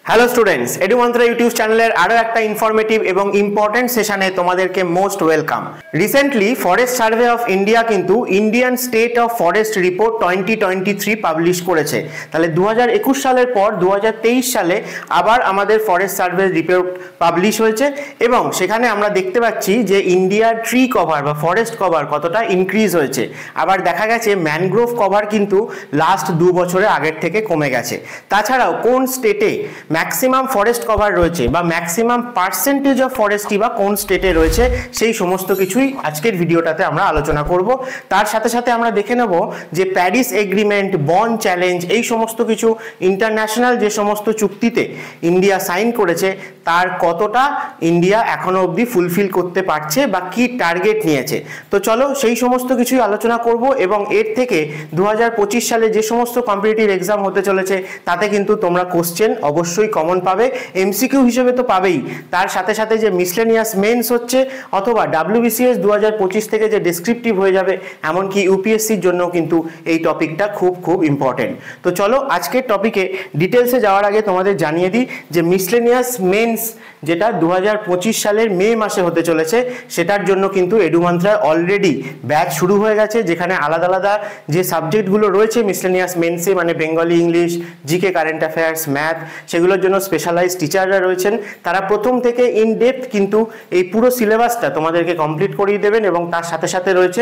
Hello students, এডুমন্ত্রা YouTube চ্যানেলের আরও একটা ইনফরমেটিভ এবং ইম্পর্টেন্ট সেশনে তোমাদেরকে most welcome. Recently forest survey of India কিন্তু Indian state of forest report 2023 publish করেছে। তাহলে 2021 সালের পর 2023 সালে আবার আমাদের ফরেস্ট সার্ভে রিপোর্ট পাবলিশ হয়েছে এবং সেখানে আমরা দেখতে পাচ্ছি যে ইন্ডিয়ার ট্রি কভার বা ফরেস্ট কভার কতটা ইনক্রিজ হয়েছে। আবার দেখা গেছে ম্যানগ্রোভ কভার কিন্তু লাস্ট 2 বছরে আগের থেকে কমে গেছে। তাছাড়াও কোন স্টেটে ম্যাক্সিমাম ফরেস্ট কভার রয়েছে বা ম্যাক্সিমাম পার্সেন্টেজ অফ ফরেস্টই বা কোন স্টেটে রয়েছে সেই সমস্ত কিছুই আজকের ভিডিওটাতে আমরা আলোচনা করব। তার সাথে সাথে আমরা দেখে নেব যে প্যারিস এগ্রিমেন্ট, বন চ্যালেঞ্জ, এই সমস্ত কিছু ইন্টারন্যাশনাল যে সমস্ত চুক্তিতে ইন্ডিয়া সাইন করেছে তার কতটা ইন্ডিয়া এখনো অবধি ফুলফিল করতে পারছে বা কি টার্গেট নিয়েছে। তো চলো সেই সমস্ত কিছুই আলোচনা করব এবং এর থেকে 2025 সালে যে সমস্ত কম্পিটিটিভ এক্সাম হতে চলেছে তাতে কিন্তু তোমরা কোশ্চেন অবশ্যই কমন পাবে, এমসিকিউ হিসেবে তো পাবেই, তার সাথে সাথে যে মিসলেনিয়াস মেন্স হচ্ছে অথবা WBCS 2025 থেকে যে ডেসক্রিপটিভ হয়ে যাবে, এমনকি ইউপিএসসির জন্য কিন্তু এই টপিকটা খুব ইম্পর্টেন্ট। তো চলো আজকের টপিকে ডিটেলসে যাওয়ার আগে তোমাদের জানিয়ে দিই যে মিসলেনিয়াস মেন্স যেটা 2025 সালের মে মাসে হতে চলেছে সেটার জন্য কিন্তু এডুমন্ত্রায় অলরেডি ব্যাচ শুরু হয়ে গেছে, যেখানে আলাদা আলাদা যে সাবজেক্টগুলো রয়েছে মিসলেনিয়াস মেন্সে, মানে Bengali, English, GK, current affairs, math, সেগুলোর জন্য স্পেশালাইজ টিচাররা রয়েছেন। তারা প্রথম থেকে ইন ডেপথ কিন্তু এই পুরো সিলেবাসটা তোমাদেরকে কমপ্লিট করিয়ে দেবেন এবং তার সাথে সাথে রয়েছে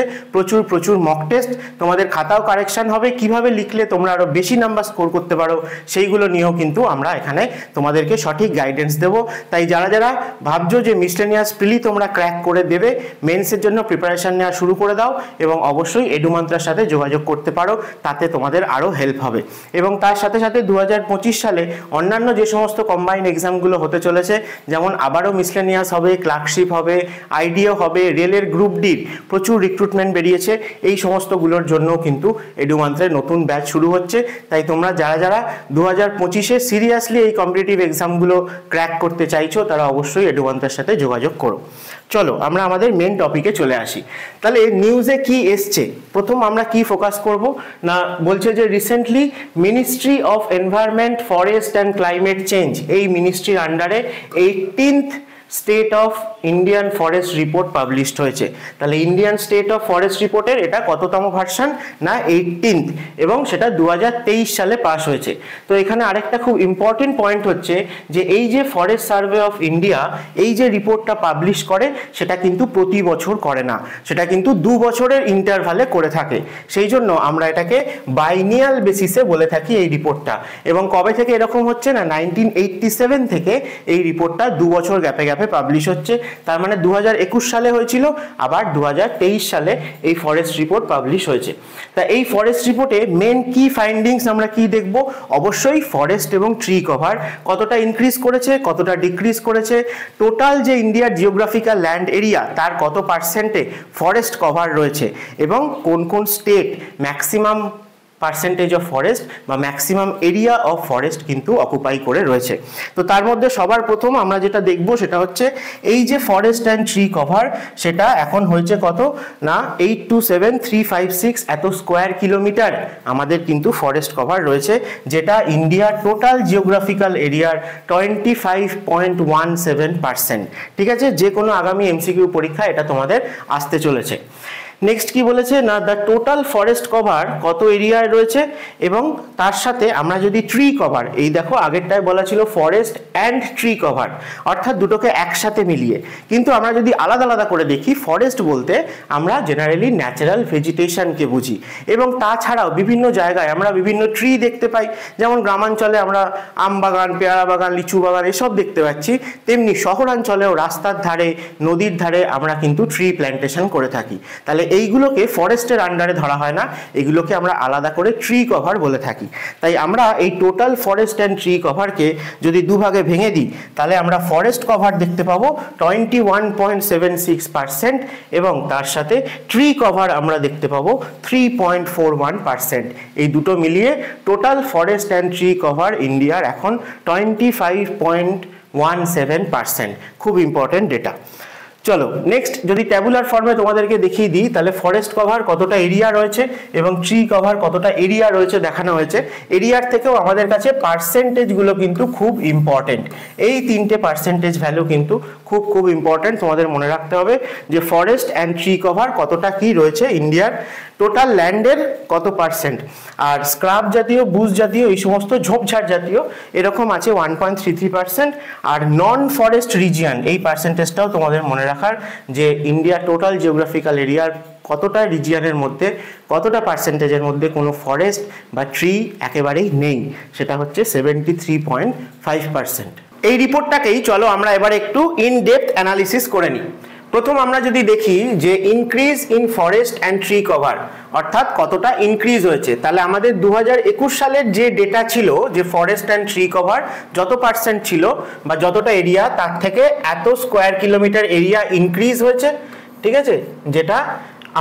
প্রচুর মক টেস্ট। তোমাদের খাতাও কারেকশন হবে, কিভাবে লিখলে তোমরা আরো বেশি নাম্বার স্কোর করতে পারো সেইগুলো নিয়েও কিন্তু আমরা এখানে তোমাদেরকে সঠিক গাইডেন্স দেবো। তাই যারা যারা ভাবছো যে মিসলেনিয়াস প্রিলি তোমরা ক্র্যাক করে দেবে, মেন্সের জন্য প্রিপারেশন নেওয়া শুরু করে দাও এবং অবশ্যই এডুমন্ত্রার সাথে যোগাযোগ করতে পারো, তাতে তোমাদের আরও হেল্প হবে। এবং তার সাথে সাথে 2025 সালে অন্যান্য যে সমস্ত কম্বাইন্ড এক্সামগুলো হতে চলেছে, যেমন আবারও মিসলেনিয়াস হবে, ক্লার্কশিপ হবে, আইডিও হবে, রেলের গ্রুপ ডির প্রচুর রিক্রুটমেন্ট বেরিয়েছে, এই সমস্তগুলোর জন্য কিন্তু এডুমন্ত্রের নতুন ব্যাচ শুরু হচ্ছে। তাই তোমরা যারা যারা 2025-এ সিরিয়াসলি এই কম্পিটিটিভ এক্সামগুলো ক্র্যাক করতে চাইছো তারা অবশ্যই এডুমন্ত্রের সাথে যোগাযোগ করো। চলো আমরা আমাদের মেন টপিকে চলে আসি। তাহলে নিউজে কি এসছে, প্রথম আমরা কি ফোকাস করব না, বলছে যে recently ministry of environment, forest and climate change, এই মিনিস্ট্রির আন্ডারে 18th state of Indian forest report published হয়েছে। তাহলে ইন্ডিয়ান স্টেট অফ ফরেস্ট রিপোর্টের এটা কততম ভার্সন না 18th, এবং সেটা 2023 সালে পাস হয়েছে। তো এখানে আরেকটা খুব ইম্পর্টেন্ট পয়েন্ট হচ্ছে যে এই যে ফরেস্ট সার্ভে অফ ইন্ডিয়া এই যে রিপোর্টটা পাবলিশ করে সেটা কিন্তু প্রতি বছর করে না, সেটা কিন্তু 2 বছরের ইন্টারভালে করে থাকে। সেই জন্য আমরা এটাকে বাইনিয়াল বেসিসে বলে থাকি এই রিপোর্টটা। এবং কবে থেকে এরকম হচ্ছে না 1987 থেকে এই রিপোর্টটা 2 বছর গ্যাপে গ্যাপে পাবলিশ হচ্ছে। তার মানে 2021 সালে হয়েছিল, আবার 2023 সালে এই ফরেস্ট রিপোর্ট পাবলিশ হয়েছে। তা এই ফরেস্ট রিপোর্টে মেন কি ফাইন্ডিংস আমরা কি দেখব, অবশ্যই ফরেস্ট এবং ট্রি কভার কতটা ইনক্রিজ করেছে, কতটা ডিক্রিজ করেছে, টোটাল যে ইন্ডিয়ার জিওগ্রাফিক্যাল ল্যান্ড এরিয়া তার কত পার্সেন্টে ফরেস্ট কভার রয়েছে এবং কোন কোন state maximum percentage of forest বা ম্যাক্সিমাম এরিয়া অফ ফরেস্ট কিন্তু অকুপাই করে রয়েছে। তো তার মধ্যে সবার প্রথম আমরা যেটা দেখব সেটা হচ্ছে এই যে ফরেস্ট অ্যান্ড ট্রি কভার, সেটা এখন হয়েছে কত না 827356 এত স্কোয়ার কিলোমিটার আমাদের কিন্তু ফরেস্ট কভার রয়েছে, যেটা ইন্ডিয়ার টোটাল জিওগ্রাফিক্যাল এরিয়ার 25.17%। ঠিক আছে, যে কোনো আগামী এমসিকিউ পরীক্ষা এটা তোমাদের আসতে চলেছে। নেক্সট কি বলেছে না দ্য টোটাল ফরেস্ট কভার কত এরিয়ায় রয়েছে, এবং তার সাথে আমরা যদি ট্রি কভার, এই দেখো আগেরটায় বলা ছিল ফরেস্ট অ্যান্ড ট্রি কভার, অর্থাৎ দুটোকে একসাথে মিলিয়ে, কিন্তু আমরা যদি আলাদা আলাদা করে দেখি, ফরেস্ট বলতে আমরা জেনারেলি ন্যাচারাল ভেজিটেশনকে বুঝি, এবং তাছাড়াও বিভিন্ন জায়গায় আমরা বিভিন্ন ট্রি দেখতে পাই, যেমন গ্রামাঞ্চলে আমরা আম বাগান, পেয়ারা বাগান, লিচু বাগান এসব দেখতে পাচ্ছি, তেমনি শহরাঞ্চলেও রাস্তার ধারে, নদীর ধারে আমরা কিন্তু ট্রি প্ল্যান্টেশন করে থাকি। তাহলে এইগুলোকে ফরেস্টের আন্ডারে ধরা হয় না, এগুলোকে আমরা আলাদা করে ট্রি কভার বলে থাকি। তাই আমরা এই টোটাল ফরেস্ট অ্যান্ড ট্রি কভারকে যদি দুভাগে ভেঙে দিই, তাহলে আমরা ফরেস্ট কভার দেখতে পাবো 21.76% এবং তার সাথে ট্রি কভার আমরা দেখতে পাবো 3.41%। এই দুটো মিলিয়ে total forest and tree cover ইন্ডিয়ার এখন 25.17%। খুব ইম্পর্টেন্ট ডেটা। চলো নেক্সট যদি ট্যাবুলার ফর্মে তোমাদেরকে দেখিয়ে দিই, তাহলে ফরেস্ট কভার কতটা এরিয়া রয়েছে এবং ট্রি কভার কতটা এরিয়া রয়েছে দেখানো হয়েছে। এরিয়ার থেকেও আমাদের কাছে পার্সেন্টেজগুলো কিন্তু খুব ইম্পর্টেন্ট। এই তিনটে পার্সেন্টেজ ভ্যালু কিন্তু খুব ইম্পর্টেন্ট, তোমাদের মনে রাখতে হবে যে ফরেস্ট অ্যান্ড ট্রি কভার কতটা কি রয়েছে ইন্ডিয়ার টোটাল ল্যান্ডের কত পার্সেন্ট, আর স্ক্রাব জাতীয়, বুশ জাতীয়, এই সমস্ত ঝোপঝাড় জাতীয় এরকম আছে 1.33%, আর নন ফরেস্ট রিজিয়ন এই পার্সেন্টেজটাও তোমাদের মনে রাখার যে ইন্ডিয়া টোটাল জিওগ্রাফিক্যাল এরিয়ার কতটা রিজিয়নের মধ্যে কতটা পার্সেন্টেজের মধ্যে কোনো ফরেস্ট বা ট্রি একেবারেই নেই, সেটা হচ্ছে 73.5%। এই রিপোর্টটাকেই চলো আমরা এবার একটু ইন ডেপথ অ্যানালিসিস করে নিই। প্রথম আমরা যদি দেখি যে increase in forest and tree cover অর্থাৎ কতটা ইনক্রিজ হয়েছে, তাহলে আমাদের 2021 সালের যে ডেটা ছিল যে ফরেস্ট অ্যান্ড ট্রি কভার যত পার্সেন্ট ছিল বা যতটা এরিয়া, তার থেকে এত স্কোয়ার কিলোমিটার এরিয়া ইনক্রিজ হয়েছে, ঠিক আছে, যেটা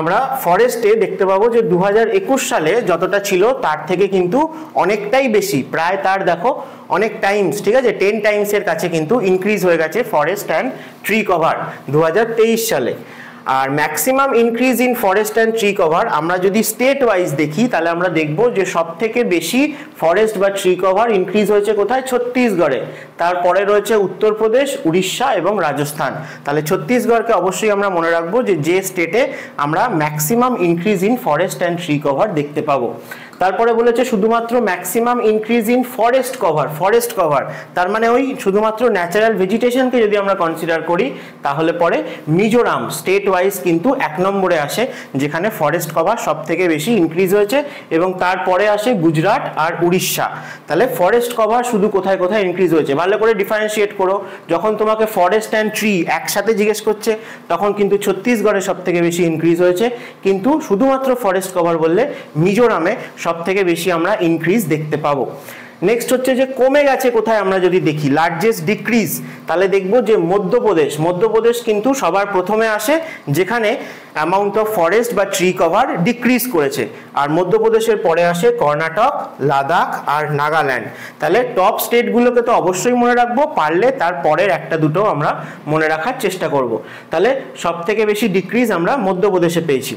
আমরা ফরেস্টে দেখতে পাবো যে 2021 সালে যতটা ছিল তার থেকে কিন্তু অনেকটাই বেশি, প্রায় তার দেখো অনেক টাইমস, ঠিক আছে, 10 টাইমসের কাছে কিন্তু ইনক্রিজ হয়ে গেছে ফরেস্ট অ্যান্ড ট্রি কভার 2023 সালে। আর maximum increase in forest and tree cover আমরা যদি স্টেট ওয়াইজ দেখি, তাহলে আমরা দেখব যে সব থেকে বেশি ফরেস্ট বা ট্রি কভার ইনক্রিজ হয়েছে কোথায়, ছত্তিশগড়ে, তারপরে রয়েছে উত্তরপ্রদেশ, উড়িষ্যা এবং রাজস্থান। তাহলে ছত্তিশগড়কে অবশ্যই আমরা মনে রাখবো যে স্টেটে আমরা maximum increase in forest and tree cover দেখতে পাবো। তারপরে বলেছে শুধুমাত্র maximum increase in forest cover, তার মানে ওই শুধুমাত্র ন্যাচারাল ভেজিটেশনকে যদি আমরা কনসিডার করি, তাহলে পরে মিজোরাম স্টেট ওয়াইজ কিন্তু 1 নম্বরে আসে, যেখানে ফরেস্ট কভার সব থেকে বেশি ইনক্রিজ হয়েছে, এবং তারপরে আসে গুজরাট আর উড়িষ্যা। তাহলে ফরেস্ট কভার শুধু কোথায় কোথায় ইনক্রিজ হয়েছে ভালো করে ডিফারেন্সিয়েট করো। যখন তোমাকে ফরেস্ট অ্যান্ড ট্রি একসাথে জিজ্ঞেস করছে, তখন কিন্তু ছত্তিশগড়ে সব থেকে বেশি ইনক্রিজ হয়েছে, কিন্তু শুধুমাত্র ফরেস্ট কভার বললে মিজোরামে সব থেকে বেশি আমরা ইনক্রিজ দেখতে পাবো। নেক্সট হচ্ছে যে কমে গেছে কোথায় আমরা যদি দেখি লার্জেস্ট ডিক্রিজ, তাহলে দেখবো যে মধ্যপ্রদেশ কিন্তু সবার প্রথমে আসে, যেখানে অ্যামাউন্ট অফ ফরেস্ট বা ট্রি কভার ডিক্রিজ করেছে, আর মধ্যপ্রদেশের পরে আসে কর্ণাটক, লাদাখ আর নাগাল্যান্ড। তাহলে টপ স্টেটগুলোকে তো অবশ্যই মনে রাখবো, পারলে তার পরের একটা দুটো আমরা মনে রাখার চেষ্টা করব। তাহলে সব থেকে বেশি ডিক্রিজ আমরা মধ্যপ্রদেশে পেয়েছি।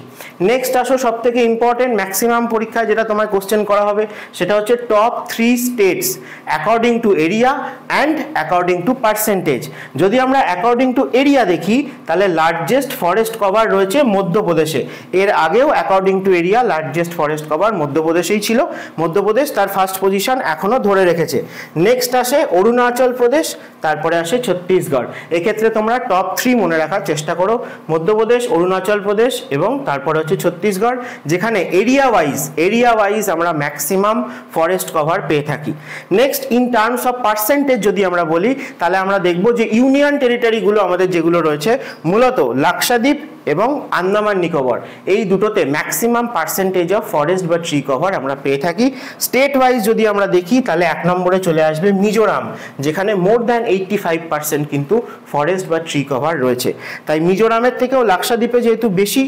নেক্সট আসো সব থেকে ইম্পর্টেন্ট ম্যাক্সিমাম পরীক্ষায় যেটা তোমায় কোশ্চেন করা হবে, সেটা হচ্ছে top 3 states according to area and according to percentage. যদি আমরা অ্যাকর্ডিং টু এরিয়া দেখি, তাহলে লার্জেস্ট ফরেস্ট কভার রয়েছে মধ্যপ্রদেশে। এর আগেও according to area largest forest cover মধ্যপ্রদেশেই ছিল, মধ্যপ্রদেশ তার ফার্স্ট পজিশন এখনো ধরে রেখেছে। নেক্সট আসে অরুণাচল প্রদেশ, তারপরে আসে ছত্তিশগড়। এক্ষেত্রে তোমরা টপ 3 মনে রাখার চেষ্টা করো, মধ্যপ্রদেশ, অরুণাচল প্রদেশ এবং তারপরে হচ্ছে ছত্তিশগড়, যেখানে এরিয়া ওয়াইজ আমরা ম্যাক্সিমাম ফরেস্ট কভার পেয়ে থাকি। Next in terms of percentage যদি আমরা বলি, তাহলে আমরা দেখব যে ইউনিয়ন টেরিটরিগুলো আমাদের যেগুলো রয়েছে, মূলত লাক্ষাদ্বীপ এবং আন্দামান নিকোবর, এই দুটোতে ম্যাক্সিমাম পার্সেন্টেজ অফ ফরেস্ট বা ট্রি কভার আমরা পেয়ে থাকি। স্টেট ওয়াইজ যদি আমরা দেখি, তাহলে 1 নম্বরে চলে আসবে মিজোরাম, যেখানে মোর দ্যান 85% কিন্তু ফরেস্ট বা ট্রি কভার রয়েছে। তাই মিজোরামের থেকেও লাক্ষাদ্বীপে যেহেতু বেশি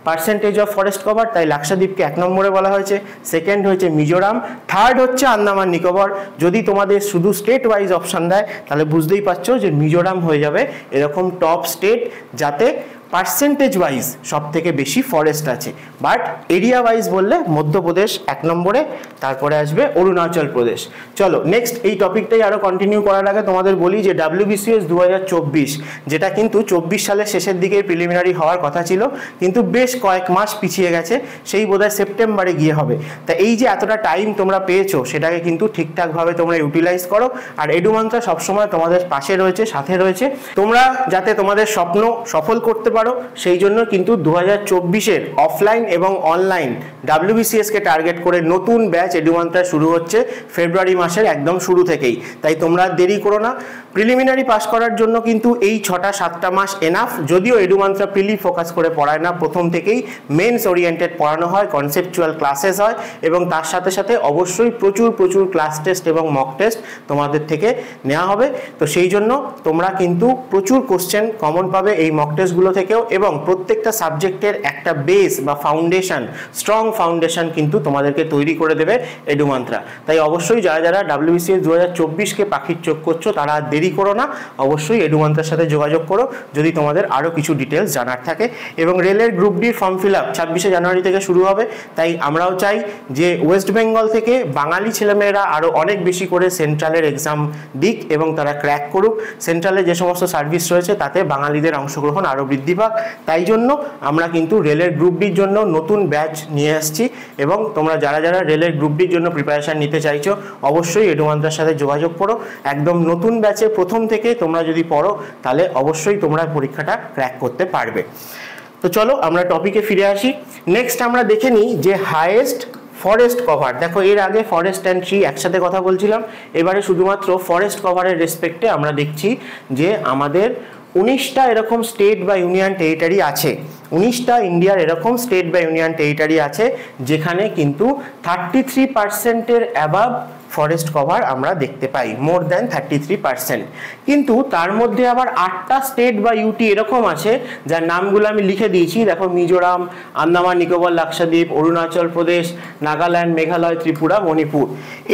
পার্সেন্টেজ অফ ফরেস্ট কভার, তাই লাক্ষাদ্বীপকে 1 নম্বরে বলা হয়েছে। সেকেন্ড হয়েছে মিজোরাম, থার্ড হচ্ছে আন্দামান নিকোবর। যদি তোমাদের শুধু স্টেট ওয়াইজ অপশান দেয়, তাহলে বুঝতেই পারছো যে মিজোরাম হয়ে যাবে এরকম টপ স্টেট, যাতে পার্সেন্টেজ ওয়াইজ সব থেকে বেশি ফরেস্ট আছে। বাট এরিয়া ওয়াইজ বললে মধ্যপ্রদেশ 1 নম্বরে, তারপরে আসবে অরুণাচল প্রদেশ। চলো নেক্সট এই টপিকটাই আরো কন্টিনিউ করার আগে তোমাদের বলি যে WBCS 2024, যেটা কিন্তু 24 সালের শেষের দিকে প্রিলিমিনারি হওয়ার কথা ছিল, কিন্তু বেশ কয়েক মাস পিছিয়ে গেছে, সেই বোধহয় সেপ্টেম্বরে গিয়ে হবে। তা এই যে এতটা টাইম তোমরা পেয়েছো, সেটাকে কিন্তু ঠিকঠাকভাবে তোমরা ইউটিলাইজ করো। আর এডুমান্ত্রা সবসময় তোমাদের পাশে রয়েছে, সাথে রয়েছে, তোমরা যাতে তোমাদের স্বপ্ন সফল করতে পারো, সেই জন্য কিন্তু 2024-এর অফলাইন এবং অনলাইন WBCS কে টার্গেট করে নতুন ব্যাচ এডুমান্ত্রা শুরু হচ্ছে ফেব্রুয়ারি মাসের একদম শুরু থেকেই। তাই তোমরা দেরি করো না, প্রিলিমিনারি পাস করার জন্য কিন্তু এই 6-7টা মাস এনাফ। যদিও এডুমান্ত্রা প্রিলি ফোকাস করে পড়ায় না, প্রথম থেকেই মেন্স ওরিয়েন্টেড পড়ানো হয়, কনসেপচুয়াল ক্লাসেস হয়, এবং তার সাথে সাথে অবশ্যই প্রচুর ক্লাস টেস্ট এবং মক টেস্ট তোমাদের থেকে নেওয়া হবে। তো সেই জন্য তোমরা কিন্তু প্রচুর কোশ্চেন কমন পাবে এই মক টেস্টগুলো থেকে। থেকেও, এবং প্রত্যেকটা সাবজেক্টের একটা বেস বা ফাউন্ডেশন, স্ট্রং ফাউন্ডেশন কিন্তু তোমাদেরকে তৈরি করে দেবে এডুমান্ত্রা। তাই অবশ্যই যারা যারা WBCS 2024কে পাখির চোখ করছো তারা দেরি করো না, অবশ্যই এডুমান্ত্রার সাথে যোগাযোগ করো যদি তোমাদের আরও কিছু ডিটেলস জানার থাকে। এবং রেলের গ্রুপ ডির ফর্ম ফিল আপ 26শে জানুয়ারি থেকে শুরু হবে। তাই আমরাও চাই যে ওয়েস্ট বেঙ্গল থেকে বাঙালি ছেলেমেয়েরা আরও অনেক বেশি করে সেন্ট্রালের এক্সাম দিক এবং তারা ক্র্যাক করুক। সেন্ট্রালে যে সমস্ত সার্ভিস রয়েছে তাতে বাঙালিদের অংশগ্রহণ আরও বৃদ্ধি পাক। তাই জন্য আমরা কিন্তু রেলের গ্রুপ ডির জন্য নতুন ব্যাচ নিয়ে আসছি, এবং তোমরা যারা যারা রেলের গ্রুপ ডির জন্য প্রিপারেশান নিতে চাইছো অবশ্যই এডুমান্ত্রার সাথে যোগাযোগ করো। একদম নতুন ব্যাচে প্রথম থেকে তোমরা যদি পড়ো তাহলে অবশ্যই তোমরা পরীক্ষাটা ক্র্যাক করতে পারবে। তো চলো আমরা টপিকে ফিরে আসি। নেক্সট আমরা দেখে নিই যে হাইয়েস্ট ফরেস্ট কভার। দেখো এর আগে ফরেস্ট অ্যান্ড ট্রি একসাথে কথা বলছিলাম, এবারে শুধুমাত্র ফরেস্ট কভারের রেসপেক্টে আমরা দেখছি যে আমাদের 19টা এরকম স্টেট বা ইউনিয়ন টেরিটরি আছে। 19টা ইন্ডিয়ার এরকম স্টেট বা ইউনিয়ন টেরিটরি আছে যেখানে কিন্তু 33%-এর অ্যাবাভ ফরেস্ট কভার আমরা দেখতে পাই, মোর দ্যান 33%। কিন্তু তার মধ্যে আবার 8টা স্টেট বা ইউটি এরকম আছে যার নামগুলো আমি লিখে দিয়েছি। দেখো মিজোরাম, আন্দামান নিকোবর লাক্ষাদ্বীপ, অরুণাচল প্রদেশ, নাগাল্যান্ড, মেঘালয়, ত্রিপুরা, মণিপুর,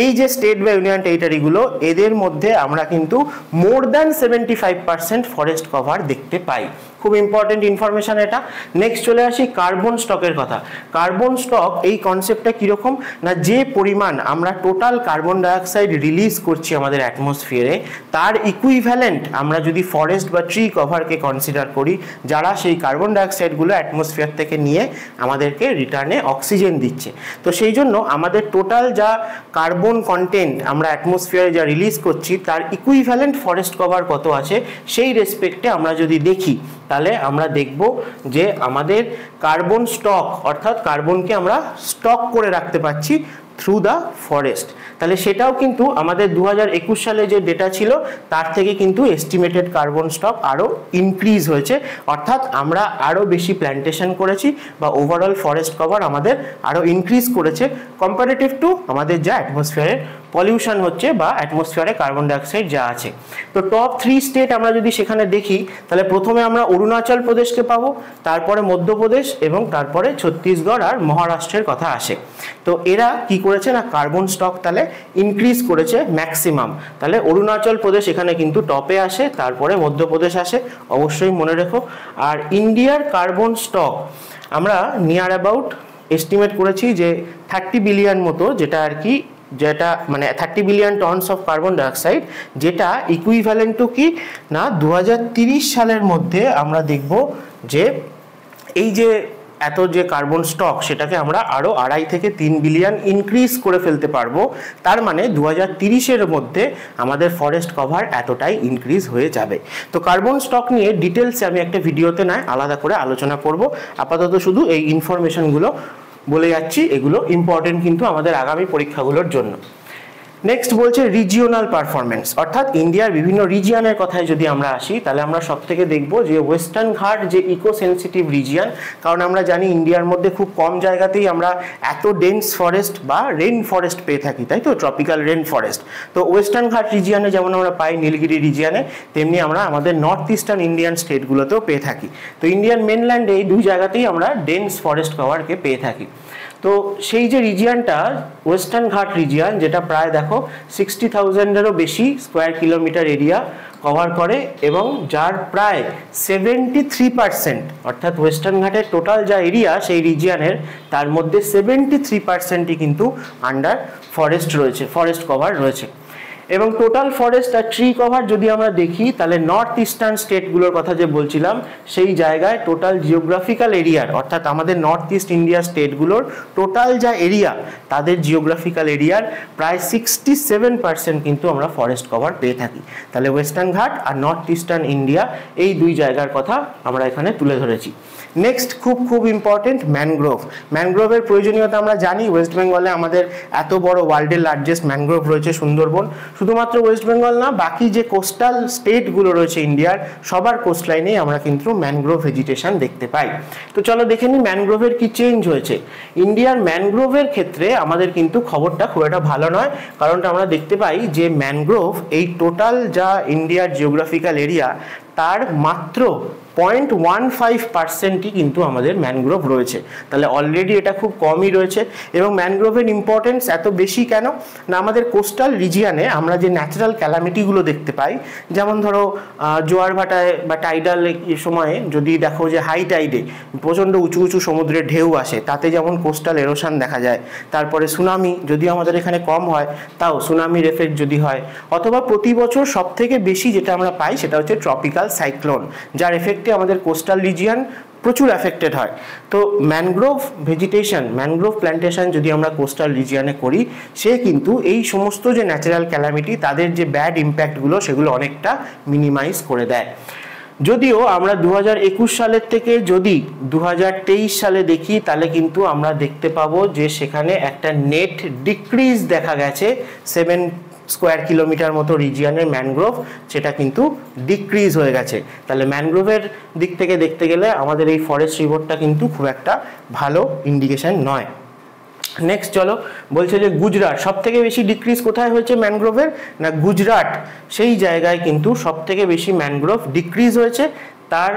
এই যে স্টেট বা ইউনিয়ন টেরিটরিগুলো, এদের মধ্যে আমরা কিন্তু মোর দ্যান 75% ফরেস্ট কভার দেখতে পাই। খুব ইম্পর্টেন্ট ইনফরমেশন এটা। নেক্সট চলে আসি কার্বন স্টকের কথা। কার্বন স্টক এই কনসেপ্টটা কীরকম না, যে পরিমাণ আমরা টোটাল কার্বন ডাইঅক্সাইড রিলিজ করছি আমাদের অ্যাটমসফিয়ারে তার ইকুইভ্যালেন্ট আমরা যদি ফরেস্ট বা ট্রি কভারকে কনসিডার করি, যারা সেই কার্বন ডাইঅক্সাইডগুলো অ্যাটমসফিয়ার থেকে নিয়ে আমাদেরকে রিটার্নে অক্সিজেন দিচ্ছে। তো সেই জন্য আমাদের টোটাল যা কার্বন কন্টেন্ট আমরা অ্যাটমসফিয়ারে যা রিলিজ করছি তার ইকুইভ্যালেন্ট ফরেস্ট কভার কত আছে সেই রেসপেক্টে আমরা যদি দেখি তাহলে আমরা দেখব যে আমাদের কার্বন স্টক, অর্থাৎ কার্বনকে আমরা স্টক করে রাখতে পারছি থ্রু দ্য ফরেস্ট। তাহলে সেটাও কিন্তু আমাদের 2021 সালে যে ডেটা ছিল তার থেকে কিন্তু এস্টিমেটেড কার্বন স্টক আরও ইনক্রিজ হয়েছে, অর্থাৎ আমরা আরও বেশি প্ল্যান্টেশন করেছি বা ওভারঅল ফরেস্ট কভার আমাদের আরও ইনক্রিজ করেছে কম্পারেটিভ টু আমাদের যা অ্যাটমসফিয়ারের পলিউশন হচ্ছে বা অ্যাটমসফিয়ারে কার্বন ডাইঅক্সাইড যা আছে। তো টপ 3 স্টেট আমরা যদি সেখানে দেখি তাহলে প্রথমে আমরা অরুণাচল প্রদেশকে পাবো, তারপরে মধ্যপ্রদেশ এবং তারপরে ছত্তিশগড় আর মহারাষ্ট্রের কথা আসে। তো এরা কি করেছে না কার্বন স্টক তাহলে ইনক্রিজ করেছে ম্যাক্সিমাম। তাহলে অরুণাচল প্রদেশ এখানে কিন্তু টপে আসে, তারপরে মধ্যপ্রদেশ আসে, অবশ্যই মনে রেখো। আর ইন্ডিয়ার কার্বন স্টক আমরা নিয়ার অ্যাবাউট এস্টিমেট করেছি যে 30 বিলিয়ন মতো, যেটা আর কি যেটা মানে 30 billion tonnes of carbon dioxide, যেটা ইকুইভ্যালেন্ট টু কি না 2030 সালের মধ্যে আমরা দেখব যে এই যে এত যে কার্বন স্টক সেটাকে আমরা আরও 2.5 থেকে 3 বিলিয়ন ইনক্রিজ করে ফেলতে পারবো। তার মানে 2030-এর মধ্যে আমাদের ফরেস্ট কভার এতটাই ইনক্রিজ হয়ে যাবে। তো কার্বন স্টক নিয়ে ডিটেলসে আমি একটা ভিডিওতে নয় আলাদা করে আলোচনা করব, আপাতত শুধু এই ইনফরমেশনগুলো বলে যাচ্ছি, এগুলো ইম্পর্টেন্ট কিন্তু আমাদের আগামী পরীক্ষাগুলোর জন্য। নেক্সট বলছে রিজিওনাল পারফরমেন্স, অর্থাৎ ইন্ডিয়ার বিভিন্ন রিজিয়নের কথায় যদি আমরা আসি তাহলে আমরা সব থেকে দেখব যে ওয়েস্টার্ন ঘাট যে ইকো সেন্সিটিভ রিজিয়ন, কারণ আমরা জানি ইন্ডিয়ার মধ্যে খুব কম জায়গাতেই আমরা এত ডেন্স ফরেস্ট বা রেন ফরেস্ট পেয়ে থাকি, তাই তো ট্রপিক্যাল রেন ফরেস্ট। তো ওয়েস্টার্ন ঘাট রিজিয়নে যেমন আমরা পাই নীলগিরি রিজিয়নে, তেমনি আমরা আমাদের নর্থ ইস্টার্ন ইন্ডিয়ান স্টেটগুলোতেও পেয়ে থাকি। তো ইন্ডিয়ান মেনল্যান্ডে এই দুই জায়গাতেই আমরা ডেন্স ফরেস্ট কভারকে পেয়ে থাকি। তো সেই যে রিজিয়নটা ওয়েস্টার্ন ঘাট রিজিয়ন, যেটা প্রায় দেখো 60,000-এরও বেশি স্কোয়ার কিলোমিটার এরিয়া কভার করে এবং যার প্রায় 73%, অর্থাৎ ওয়েস্টার্ন ঘাটের টোটাল যা এরিয়া সেই রিজিয়নের তার মধ্যে 73%ই কিন্তু আন্ডার ফরেস্ট রয়েছে, ফরেস্ট কভার রয়েছে। এবং টোটাল ফরেস্ট আর ট্রি কভার যদি আমরা দেখি তাহলে নর্থ ইস্টার্ন স্টেটগুলোর কথা যে বলছিলাম সেই জায়গায় টোটাল জিওগ্রাফিক্যাল এরিয়ার, অর্থাৎ আমাদের নর্থ ইস্ট ইন্ডিয়া স্টেটগুলোর টোটাল যা এরিয়া তাদের জিওগ্রাফিক্যাল এরিয়ার প্রায় 67% কিন্তু আমরা ফরেস্ট কভার পেয়ে থাকি। তাহলে ওয়েস্টার্ন ঘাট আর নর্থ ইস্টার্ন ইন্ডিয়া এই দুই জায়গার কথা আমরা এখানে তুলে ধরেছি। নেক্সট খুব ইম্পর্টেন্ট ম্যানগ্রোভ। ম্যানগ্রোভের প্রয়োজনীয়তা আমরা জানি, ওয়েস্ট বেঙ্গলে আমাদের এত বড় ওয়ার্ল্ডের লার্জেস্ট ম্যানগ্রোভ রয়েছে সুন্দরবন। শুধুমাত্র ওয়েস্ট বেঙ্গল না, বাকি যে কোস্টাল স্টেটগুলো রয়েছে ইন্ডিয়ার সবার কোস্ট লাইনেই আমরা কিন্তু ম্যানগ্রোভ ভেজিটেশন দেখতে পাই। তো চলো দেখে নিই ম্যানগ্রোভের কি চেঞ্জ হয়েছে। ইন্ডিয়ার ম্যানগ্রোভের ক্ষেত্রে আমাদের কিন্তু খবরটা খুব একটা ভালো নয়, কারণটা আমরা দেখতে পাই যে ম্যানগ্রোভ এই টোটাল যা ইন্ডিয়ার জিওগ্রাফিক্যাল এরিয়া তার মাত্র 0.15%ই কিন্তু আমাদের ম্যানগ্রোভ রয়েছে। তাহলে অলরেডি এটা খুব কমই রয়েছে। এবং ম্যানগ্রোভের ইম্পর্টেন্স এত বেশি কেন না, আমাদের কোস্টাল রিজিয়ানে আমরা যে ন্যাচারাল ক্যালামিটিগুলো দেখতে পাই, যেমন ধরো জোয়ার ভাটায় বা টাইডাল সময়ে যদি দেখো যে হাই টাইডে প্রচণ্ড উঁচু উঁচু সমুদ্রের ঢেউ আসে, তাতে যেমন কোস্টাল এরোশন দেখা যায়। তারপরে সুনামি, যদিও আমাদের এখানে কম হয় তাও সুনামির এফেক্ট যদি হয়, অথবা প্রতি বছর সব থেকে বেশি যেটা আমরা পাই সেটা হচ্ছে ট্রপিক্যাল সাইক্লোন, যার এফেক্টে আমাদের কোস্টাল রিজিয়ন প্রচুর এফেক্টেড হয়। তো ম্যানগ্রোভ ভেজিটেশন, ম্যানগ্রোভ প্ল্যান্টেশন যদি আমরা কোস্টাল রিজিয়নে করি, সে কিন্তু এই সমস্ত যে ন্যাচারাল ক্যালামিটি, তাদের যে ব্যাড ইম্প্যাক্টগুলো সেগুলো অনেকটা মিনিমাইজ করে দেয়। যদিও আমরা 2021 সালের থেকে যদি 2023 সালে দেখি, তাহলে কিন্তু আমরা দেখতে পাবো যে সেখানে একটা নেট ডিক্রিজ দেখা গেছে। 7 স্কোয়ার কিলোমিটার মতো রিজিয়নের ম্যানগ্রোভ সেটা কিন্তু ডিক্রিজ হয়ে গেছে। তাহলে ম্যানগ্রোভের দিক থেকে দেখতে গেলে আমাদের এই ফরেস্ট রিপোর্টটা কিন্তু খুব একটা ভালো ইন্ডিকেশন নয়। নেক্সট চলো, বলছে যে গুজরাট সব থেকে বেশি ডিক্রিজ কোথায় হয়েছে ম্যানগ্রোভের, না গুজরাট সেই জায়গায় কিন্তু সব থেকে বেশি ম্যানগ্রোভ ডিক্রিজ হয়েছে। তার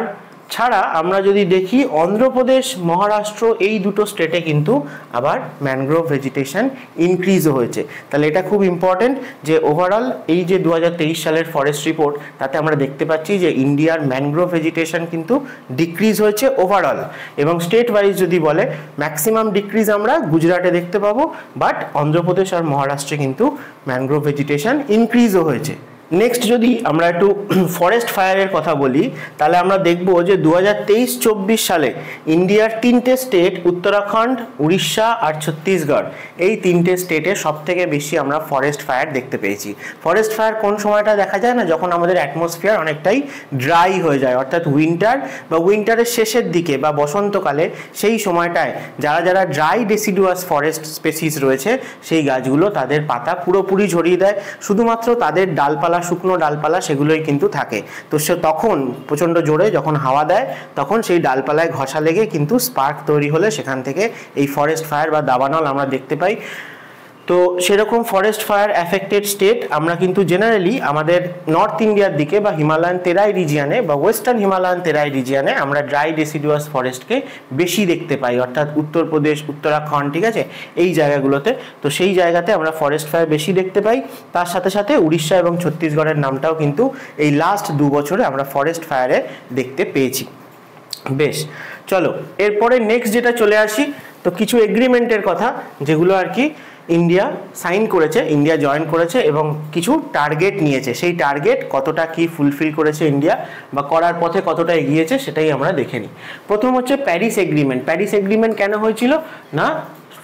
ছাড়া আমরা যদি দেখি অন্ধ্রপ্রদেশ, মহারাষ্ট্র এই দুটো স্টেটে কিন্তু আবার ম্যানগ্রোভ ভেজিটেশন ইনক্রিজও হয়েছে। তাহলে এটা খুব ইম্পর্টেন্ট যে ওভারঅল এই যে 2023 সালের ফরেস্ট রিপোর্ট, তাতে আমরা দেখতে পাচ্ছি যে ইন্ডিয়ার ম্যানগ্রোভ ভেজিটেশন কিন্তু ডিক্রিজ হয়েছে ওভারঅল। এবং স্টেট ওয়াইজ যদি বলে, ম্যাক্সিমাম ডিক্রিজ আমরা গুজরাটে দেখতে পাবো, বাট অন্ধ্রপ্রদেশ আর মহারাষ্ট্রে কিন্তু ম্যানগ্রোভ ভেজিটেশন ইনক্রিজও হয়েছে। নেক্সট যদি আমরা একটু ফরেস্ট ফায়ারের কথা বলি, তাহলে আমরা দেখব যে 2023-24 সালে ইন্ডিয়ার 3টে স্টেট, উত্তরাখণ্ড, উড়িষ্যা আর ছত্তিশগড়, এই 3টে স্টেটে সব থেকে বেশি আমরা ফরেস্ট ফায়ার দেখতে পেয়েছি। ফরেস্ট ফায়ার কোন সময়টা দেখা যায় না, যখন আমাদের অ্যাটমসফিয়ার অনেকটাই ড্রাই হয়ে যায়, অর্থাৎ উইন্টার বা উইন্টারের শেষের দিকে বা বসন্তকালে, সেই সময়টায় যারা যারা ড্রাই ডেসিডুয়াস ফরেস্ট স্পেসিস রয়েছে সেই গাছগুলো তাদের পাতা পুরোপুরি ঝরিয়ে দেয়, শুধুমাত্র তাদের ডালপালা, শুকনো ডালপালা সেগুলোই কিন্তু থাকে। তো সে তখন প্রচণ্ড জোরে যখন হাওয়া দেয়, তখন সেই ডালপালায় ঘষা লেগে কিন্তু স্পার্ক তৈরি হলে সেখান থেকে এই ফরেস্ট ফায়ার বা দাবানল আমরা দেখতে পাই। তো সেরকম ফরেস্ট ফায়ার অ্যাফেক্টেড স্টেট আমরা কিন্তু জেনারেলি আমাদের নর্থ ইন্ডিয়ার দিকে বা হিমালয়ান তেরাই রিজিয়ানে বা ওয়েস্টার্ন হিমালয়ান তেরাই রিজিয়ানে আমরা ড্রাই ডেসিডুয়াস ফরেস্টকে বেশি দেখতে পাই, অর্থাৎ উত্তরপ্রদেশ, উত্তরাখণ্ড, ঠিক আছে, এই জায়গাগুলোতে। তো সেই জায়গাতে আমরা ফরেস্ট ফায়ার বেশি দেখতে পাই। তার সাথে সাথে উড়িষ্যা এবং ছত্তিশগড়ের নামটাও কিন্তু এই লাস্ট 2 বছরে আমরা ফরেস্ট ফায়ারে দেখতে পেয়েছি। বেশ, চলো এরপরে নেক্সট যেটা চলে আসি, তো কিছু এগ্রিমেন্টের কথা যেগুলো আর কি ইন্ডিয়া সাইন করেছে, ইন্ডিয়া জয়েন করেছে এবং কিছু টার্গেট নিয়েছে। সেই টার্গেট কতটা কি ফুলফিল করেছে ইন্ডিয়া বা করার পথে কতটা এগিয়েছে সেটাই আমরা দেখে নিই। প্রথম হচ্ছে প্যারিস এগ্রিমেন্ট। প্যারিস এগ্রিমেন্ট কেন হয়েছিল না,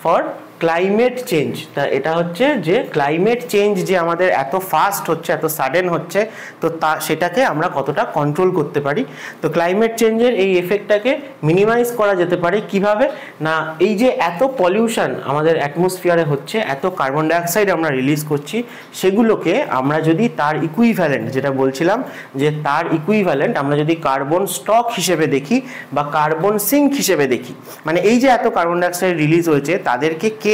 ফর ক্লাইমেট চেঞ্জ। তা এটা হচ্ছে যে ক্লাইমেট চেঞ্জ যে আমাদের এত ফাস্ট হচ্ছে, এত সাডেন হচ্ছে, তো সেটাকে আমরা কতটা কন্ট্রোল করতে পারি। তো ক্লাইমেট চেঞ্জের এই এফেক্টটাকে মিনিমাইজ করা যেতে পারে কিভাবে না, এই যে এত পলিউশন আমাদের অ্যাটমসফিয়ারে হচ্ছে, এত কার্বন ডাইঅক্সাইড আমরা রিলিজ করছি, সেগুলোকে আমরা যদি তার ইকুইভ্যালেন্ট, যেটা বলছিলাম যে তার ইকুইভ্যালেন্ট আমরা যদি কার্বন স্টক হিসেবে দেখি বা কার্বন সিঙ্ক হিসেবে দেখি, মানে এই যে এত কার্বন ডাইঅক্সাইড রিলিজ হয়েছে তাদেরকে কে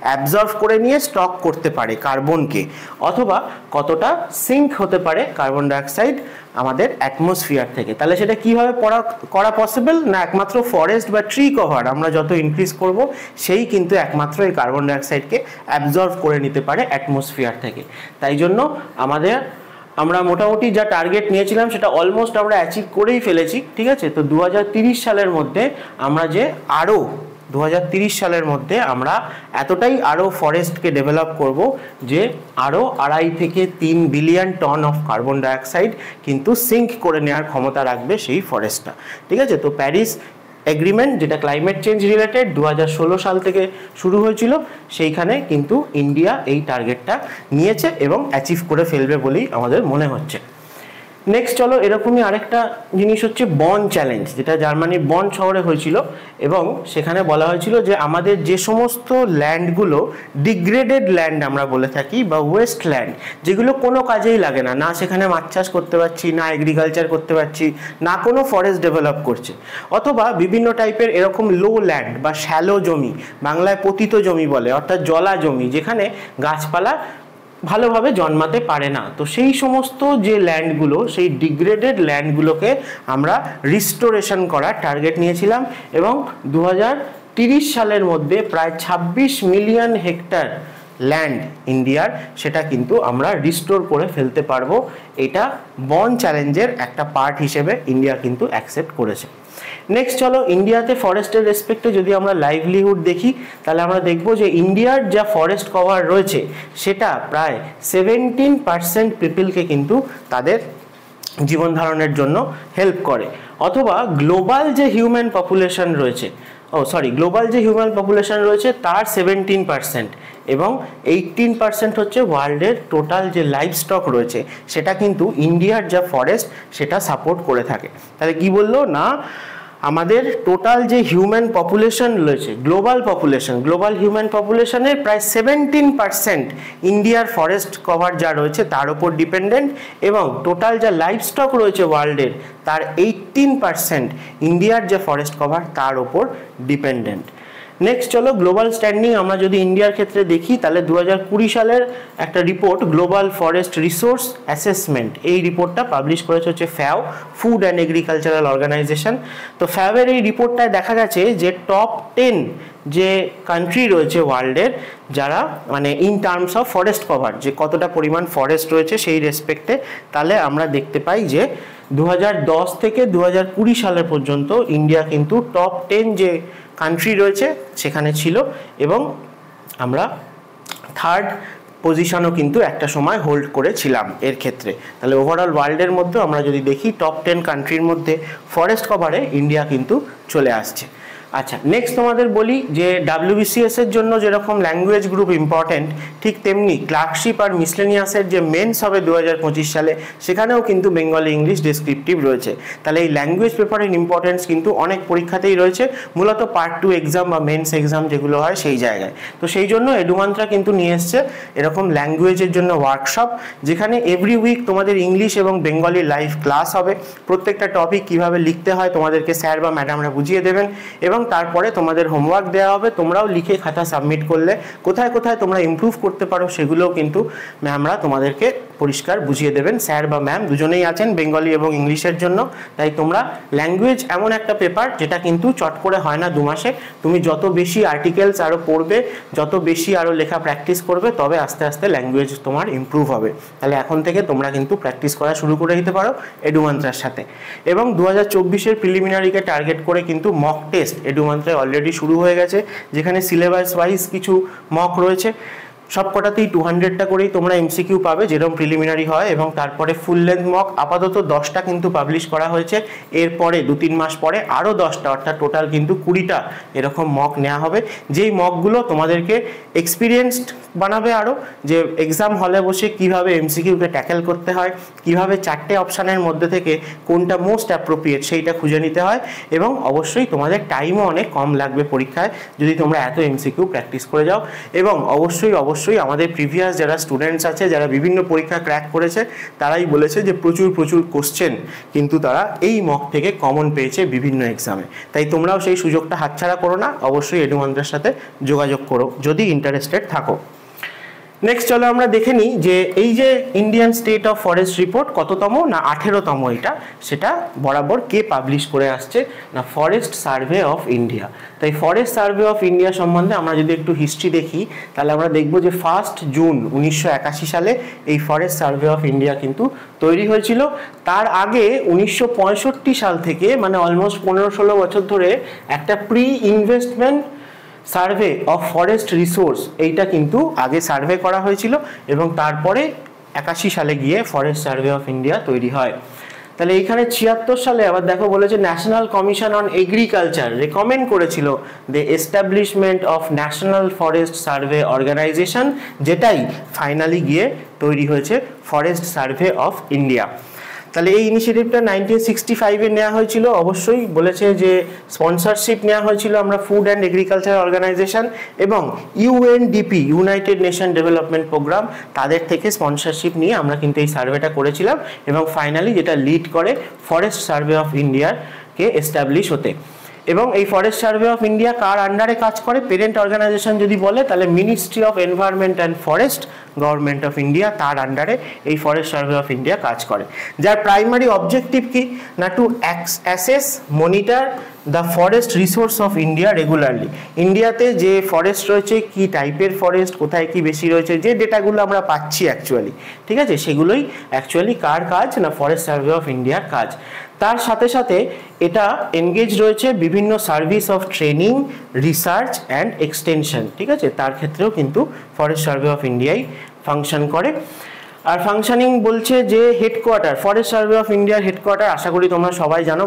অ্যাবজর্ব করে নিয়ে স্টক করতে পারে কার্বনকে, অথবা কতটা সিঙ্ক হতে পারে কার্বন ডাইঅক্সাইড আমাদের অ্যাটমসফিয়ার থেকে। তাহলে সেটা কিভাবে করা পসিবল না, একমাত্র ফরেস্ট বা ট্রি কভার আমরা যত ইনক্রিজ করব, সেই কিন্তু একমাত্র এই কার্বন ডাইঅক্সাইডকে অ্যাবজর্ব করে নিতে পারে অ্যাটমসফিয়ার থেকে। তাই জন্য আমরা মোটামুটি যা টার্গেট নিয়েছিলাম সেটা অলমোস্ট আমরা অ্যাচিভ করেই ফেলেছি, ঠিক আছে। তো 2030 সালের মধ্যে আমরা যে আরও 2030 সালের মধ্যে আমরা এতটাই আরও ফরেস্টকে ডেভেলপ করব যে আরও 2.5 থেকে 3 billion ton of carbon dioxide কিন্তু সিঙ্ক করে নেওয়ার ক্ষমতা রাখবে সেই ফরেস্টটা, ঠিক আছে। তো প্যারিস এগ্রিমেন্ট যেটা ক্লাইমেট চেঞ্জ রিলেটেড 2016 সাল থেকে শুরু হয়েছিল, সেইখানে কিন্তু ইন্ডিয়া এই টার্গেটটা নিয়েছে এবং অ্যাচিভ করে ফেলবে বলেই আমাদের মনে হচ্ছে। নেক্সট চলো, এরকমই আরেকটা জিনিস হচ্ছে বন চ্যালেঞ্জ, যেটা জার্মানির বন শহরে হয়েছিল এবং সেখানে বলা হয়েছিল যে আমাদের যে সমস্ত ল্যান্ডগুলো ডিগ্রেডেড ল্যান্ড আমরা বলে থাকি বা ওয়েস্ট ল্যান্ড, যেগুলো কোনো কাজেই লাগে না, না সেখানে মাছ চাষ করতে পারছি, না এগ্রিকালচার করতে পারছি, না কোনো ফরেস্ট ডেভেলপ করছে, অথবা বিভিন্ন টাইপের এরকম লো ল্যান্ড বা শ্যালো জমি, বাংলায় পতিত জমি বলে, অর্থাৎ জলা জমি, যেখানে গাছপালা ভালোভাবে জন্মাতে পারে না। তো সেই সমস্ত যে ল্যান্ডগুলো, সেই ডিগ্রেডেড ল্যান্ডগুলোকে আমরা রিস্টোরেশন করার টার্গেট নিয়েছিলাম এবং 2030 সালের মধ্যে প্রায় 26 মিলিয়ন হেক্টর ল্যান্ড ইন্ডিয়ার, সেটা কিন্তু আমরা রিস্টোর করে ফেলতে পারবো। এটা বন চ্যালেঞ্জের একটা পার্ট হিসেবে ইন্ডিয়া কিন্তু অ্যাকসেপ্ট করেছে। নেক্সট চলো ইন্ডিয়াতে ফরেস্টের রেসপেক্টে যদি আমরা লাইভলিহুড দেখি, তাহলে আমরা দেখবো যে ইন্ডিয়ার যা ফরেস্ট কভার রয়েছে সেটা প্রায় 17% পিপলকে কিন্তু তাদের জীবন ধারণের জন্য হেল্প করে। অথবা গ্লোবাল যে হিউম্যান পপুলেশন রয়েছে, গ্লোবাল যে হিউম্যান পপুলেশন রয়েছে তার 17% এবং 18% হচ্ছে ওয়ার্ল্ডের টোটাল যে লাইফ স্টক রয়েছে সেটা কিন্তু ইন্ডিয়ার যা ফরেস্ট সেটা সাপোর্ট করে থাকে। তাহলে কি বললো না, আমাদের টোটাল যে হিউম্যান পপুলেশন রয়েছে, গ্লোবাল হিউম্যান পপুলেশনের প্রায় 17% ইন্ডিয়ার ফরেস্ট কভার যা রয়েছে তার উপর ডিপেন্ডেন্ট এবং টোটাল যা লাইফ স্টক রয়েছে ওয়ার্ল্ডের তার 18% ইন্ডিয়ার যে ফরেস্ট কভার তার উপর ডিপেন্ডেন্ট। নেক্সট চলো গ্লোবাল স্ট্যান্ডিং আমরা যদি ইন্ডিয়ার ক্ষেত্রে দেখি, তাহলে 2020 সালের একটা report global forest resource assessment, এই রিপোর্টটা পাবলিশ করেছে হচ্ছে FAO, food and agricultural organization. তো FAO-এর এই রিপোর্টটায় দেখা গেছে যে টপ 10 যে কান্ট্রি রয়েছে ওয়ার্ল্ডের, যারা মানে in terms of forest cover, যে কতটা পরিমাণ ফরেস্ট রয়েছে সেই রেসপেক্টে, তাহলে আমরা দেখতে পাই যে 2010 থেকে 2020 সালের পর্যন্ত ইন্ডিয়া কিন্তু টপ 10 যে কান্ট্রি রয়েছে সেখানে ছিল এবং আমরা 3rd পজিশনও কিন্তু একটা সময় হোল্ড করেছিলাম এর ক্ষেত্রে। তাহলে ওভারঅল ওয়ার্ল্ডের মধ্যে আমরা যদি দেখি টপ 10 কান্ট্রির মধ্যে ফরেস্ট কভারে ইন্ডিয়া কিন্তু চলে আসছে। আচ্ছা, নেক্সট তোমাদের বলি যে WBCS এর জন্য যেরকম ল্যাঙ্গুয়েজ গ্রুপ ইম্পর্টেন্ট, ঠিক তেমনি ক্লার্কশিপ আর মিসলেনিয়াসের যে মেন্স হবে 2025 সালে, সেখানেও কিন্তু বেঙ্গলি ইংলিশ ডেসক্রিপটিভ রয়েছে। তাহলে এই ল্যাঙ্গুয়েজ পেপারের ইম্পর্টেন্স কিন্তু অনেক পরীক্ষাতেই রয়েছে, মূলত পার্ট 2 এক্সাম বা মেন্স এক্সাম যেগুলো হয় সেই জায়গায়। তো সেই জন্য এডুমান্ত্রা কিন্তু নিয়ে এসছে এরকম ল্যাঙ্গুয়েজের জন্য ওয়ার্কশপ, যেখানে এভরি উইক তোমাদের ইংলিশ এবং বেঙ্গলি লাইভ ক্লাস হবে। প্রত্যেকটা টপিক কিভাবে লিখতে হয় তোমাদেরকে স্যার বা ম্যাডামরা বুঝিয়ে দেবেন এবং তারপরে তোমাদের হোমওয়ার্ক দেওয়া হবে, তোমরাও লিখে খাতা সাবমিট করলে কোথায় কোথায় তোমরা ইমপ্রুভ করতে পারো সেগুলোও কিন্তু ম্যামরা তোমাদেরকে পরিষ্কার বুঝিয়ে দেবেন। স্যার বা ম্যাম দুজনেই আছেন বেঙ্গলি এবং ইংলিশের জন্য। তাই তোমরা ল্যাঙ্গুয়েজ এমন একটা পেপার যেটা কিন্তু চট করে হয় না 2 মাসে। তুমি যত বেশি আর্টিকেলস আরও পড়বে, যত বেশি আরও লেখা প্র্যাকটিস করবে, তবে আস্তে আস্তে ল্যাঙ্গুয়েজ তোমার ইমপ্রুভ হবে। তাহলে এখন থেকে তোমরা কিন্তু প্র্যাকটিস করা শুরু করে দিতে পারো এডুমান্ত্রার সাথে। এবং 2024-এর প্রিলিমিনারিকে টার্গেট করে কিন্তু মক টেস্ট এডুমান্ত্রায় অলরেডি শুরু হয়ে গেছে, যেখানে সিলেবাস ওয়াইজ কিছু মক রয়েছে। সবকটাতেই 200টা করেই তোমরা MCQ পাবে যেরকম প্রিলিমিনারি হয়, এবং তারপরে ফুল লেন্থ মক আপাতত 10টা কিন্তু পাবলিশ করা হয়েছে। এরপরে 2-3 মাস পরে আরও 10টা, অর্থাৎ টোটাল কিন্তু 20টা এরকম মক নেওয়া হবে, যেই মকগুলো তোমাদেরকে এক্সপিরিয়েন্সড বানাবে আরও, যে এক্সাম হলে বসে কিভাবে MCQকে ট্যাকেল করতে হয়, কিভাবে 4টে অপশানের মধ্যে থেকে কোনটা মোস্ট অ্যাপ্রোপ্রিয়েট সেইটা খুঁজে নিতে হয়। এবং অবশ্যই তোমাদের টাইমও অনেক কম লাগবে পরীক্ষায় যদি তোমরা এত MCQ প্র্যাকটিস করে যাও। এবং অবশ্যই আমাদের প্রিভিয়াস যারা স্টুডেন্টস আছে, যারা বিভিন্ন পরীক্ষা ক্র্যাক করেছে, তারাই বলেছে যে প্রচুর কোশ্চেন কিন্তু তারা এই মক থেকে কমন পেয়েছে বিভিন্ন এক্সামে। তাই তোমরাও সেই সুযোগটা হাতছাড়া করো না, অবশ্যই এডুমান্ত্রার সাথে যোগাযোগ করো যদি ইন্টারেস্টেড থাকো। নেক্সট চলো আমরা দেখে নিই যে এই যে Indian state of forest report কততম, না 18তম এটা, সেটা বরাবর কে পাবলিশ করে আসছে, না ফরেস্ট সার্ভে অফ ইন্ডিয়া। তাই ফরেস্ট সার্ভে অফ ইন্ডিয়া সম্বন্ধে আমরা যদি একটু হিস্ট্রি দেখি, তাহলে আমরা দেখব যে 1 জুন 1981 সালে এই ফরেস্ট সার্ভে অফ ইন্ডিয়া কিন্তু তৈরি হয়েছিল। তার আগে 1965 সাল থেকে, মানে অলমোস্ট 15-16 বছর ধরে একটা pre investment survey of forest resource এইটা কিন্তু আগে সার্ভে করা হয়েছিল এবং তারপরে 81 সালে গিয়ে ফরেস্ট সার্ভে অফ ইন্ডিয়া তৈরি হয়। তাহলে এইখানে 76 সালে আবার দেখো বলেছে national commission on agriculture recommend করেছিল the establishment of national forest survey organisation, যেটাই ফাইনালি গিয়ে তৈরি হয়েছে ফরেস্ট সার্ভে অফ ইন্ডিয়া। তাহলে এই ইনিশিয়েটিভটা 1965-এ নেওয়া হয়েছিল। অবশ্যই বলেছে যে স্পন্সরশিপ নেওয়া হয়েছিল আমরা ফুড অ্যান্ড এগ্রিকালচার অর্গানাইজেশন এবং UNDP, united nation development programme, তাদের থেকে স্পন্সরশিপ নিয়ে আমরা কিন্তু এই সার্ভেটা করেছিলাম এবং ফাইনালি যেটা লিড করে ফরেস্ট সার্ভে অফ ইন্ডিয়াকে এস্টাবলিশ হতে। এবং এই ফরেস্ট সার্ভে অফ ইন্ডিয়া কার আন্ডারে কাজ করে? পেরেন্ট অর্গানাইজেশন যদি বলে তাহলে ministry of environment and forest, government of India, তার আন্ডারে এই ফরেস্ট সার্ভে অফ ইন্ডিয়া কাজ করে। যার প্রাইমারি অবজেক্টিভ কি না, to assess monitor the forest resource of India regularly. ইন্ডিয়াতে যে ফরেস্ট রয়েছে, কি টাইপের ফরেস্ট, কোথায় কি বেশি রয়েছে, যে ডেটাগুলো আমরা পাচ্ছি অ্যাকচুয়ালি, ঠিক আছে, সেগুলোই অ্যাকচুয়ালি কার কাজ না ফরেস্ট সার্ভে অফ ইন্ডিয়ার কাজ। তার সাথে সাথে এটা এনগেজ রয়েছে বিভিন্ন service of training, research and extension, ঠিক আছে, তার ক্ষেত্রেও কিন্তু ফরেস্ট সার্ভে অফ ইন্ডিয়াই ফাংশন করে। আর ফাংশনিং বলছে যে হেডকোয়ার্টার, ফরেস্ট সার্ভে অফ ইন্ডিয়ার হেডকোয়ার্টার আশা করি তোমরা সবাই জানো,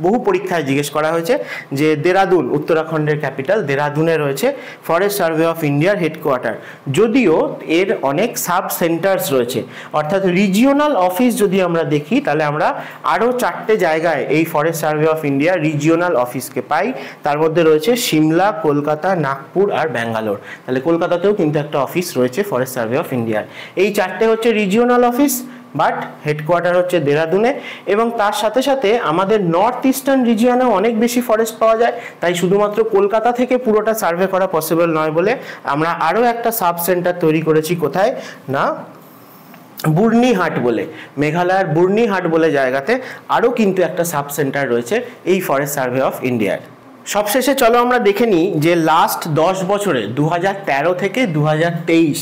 বহু পরীক্ষায় জিজ্ঞেস করা হয়েছে যে দেরাদুন, উত্তরাখণ্ডের ক্যাপিটাল দেরাদুনে রয়েছে ফরেস্ট সার্ভে অফ ইন্ডিয়ার হেডকোয়ার্টার। যদিও এর অনেক সাব সেন্টার্স রয়েছে, অর্থাৎ রিজিওনাল অফিস যদি আমরা দেখি তাহলে আমরা আরও 4টে জায়গায় এই ফরেস্ট সার্ভে অফ ইন্ডিয়ার রিজিওনাল অফিসকে পাই। তার মধ্যে রয়েছে সিমলা, কলকাতা, নাগপুর আর ব্যাঙ্গালোর। তাহলে কলকাতাতেও কিন্তু একটা অফিস রয়েছে ফরেস্ট সার্ভে অফ ইন্ডিয়ার। এই 4টে হচ্ছে রিজিওনাল অফিস, বাট হেডকোয়ার্টার হচ্ছে দেরাদুনে। এবং তার সাথে সাথে আমাদের নর্থ ইস্টার্ন রিজিয়নেও অনেক বেশি ফরেস্ট পাওয়া যায়, তাই শুধুমাত্র কলকাতা থেকে পুরোটা সার্ভে করা পসিবল নয় বলে আমরা আরও একটা সাব সেন্টার তৈরি করেছি। কোথায় না, বুর্নিহাট বলে, মেঘালয়ের বুর্নিহাট বলে জায়গাতে আরও কিন্তু একটা সাব সেন্টার রয়েছে এই ফরেস্ট সার্ভে অফ ইন্ডিয়ার। সবশেষে চলো আমরা দেখে নিই যে লাস্ট 10 বছরে 2013 থেকে 2023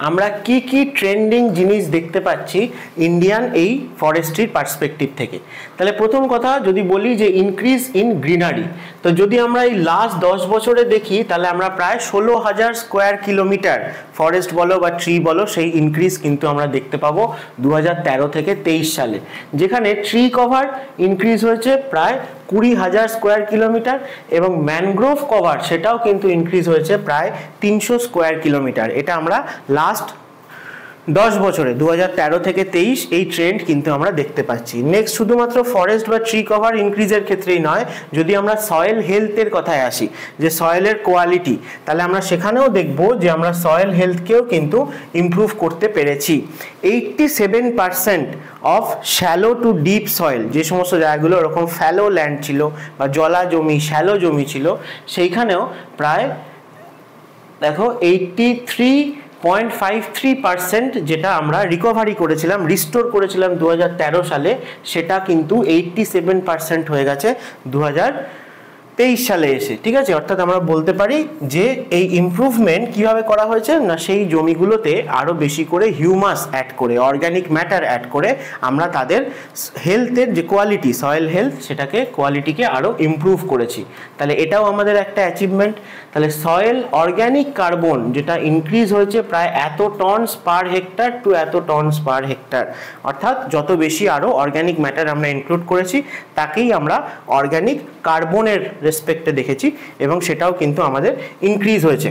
আমরা কি কি ট্রেন্ডিং জিনিস দেখতে পাচ্ছি ইন্ডিয়ান এই ফরেস্ট্রির পার্সপেক্টিভ থেকে। তাহলে প্রথম কথা যদি বলি যে ইনক্রিজ ইন গ্রিনারি, তো যদি আমরা এই লাস্ট 10 বছরে দেখি তাহলে আমরা প্রায় 16,000 স্কোয়ার কিলোমিটার ফরেস্ট বলো বা ট্রি বলো সেই ইনক্রিজ কিন্তু আমরা দেখতে পাবো 2013 থেকে 23 সালে, যেখানে ট্রি কভার ইনক্রিজ হয়েছে প্রায় 20,000 স্কোয়ার কিলোমিটার এবং ম্যানগ্রোভ কভার সেটাও কিন্তু ইনক্রিজ হয়েছে প্রায় 300 স্কোয়ার কিলোমিটার। এটা আমরা লাস্ট 10 বছরে 2013 থেকে 23 এই ট্রেন্ড কিন্তু আমরা দেখতে পাচ্ছি। নেক্সট শুধুমাত্র ফরেস্ট বা ট্রি কভার ইনক্রিজের ক্ষেত্রেই নয়, যদি আমরা সয়েল হেলথের কথায় আসি, যে সয়েলের কোয়ালিটি, তাহলে আমরা সেখানেও দেখব যে আমরা সয়েল হেলথকেও কিন্তু ইমপ্রুভ করতে পেরেছি। 87% of shallow to deep soil, যে সমস্ত জায়গাগুলো ওরকম ফ্যালো ল্যান্ড ছিল বা জলা জমি, শ্যালো জমি ছিল, সেইখানেও প্রায় দেখো 83.53% যেটা আমরা রিকভারি করেছিলাম, রিস্টোর করেছিলাম 2013 সালে, সেটা কিন্তু 87% হয়ে গেছে 2023 সালে এসে, ঠিক আছে। অর্থাৎ আমরা বলতে পারি যে এই ইমপ্রুভমেন্ট কিভাবে করা হয়েছে না, সেই জমিগুলোতে আরও বেশি করে হিউমাস অ্যাড করে, অর্গ্যানিক ম্যাটার অ্যাড করে আমরা তাদের হেলথের যে কোয়ালিটি, সয়েল হেলথ, সেটাকে কোয়ালিটিকে আরও ইমপ্রুভ করেছি। তাহলে এটাও আমাদের একটা অ্যাচিভমেন্ট। তাহলে সয়েল অর্গ্যানিক কার্বন যেটা ইনক্রিজ হয়েছে প্রায় এত টনস পার হেক্টর টু এত টনস পার হেক্টর, অর্থাৎ যত বেশি আরও অর্গ্যানিক ম্যাটার আমরা ইনক্লুড করেছি তাকেই আমরা অর্গ্যানিক কার্বনের রেসপেক্টে দেখেছি এবং সেটাও কিন্তু আমাদের ইনক্রিজ হয়েছে।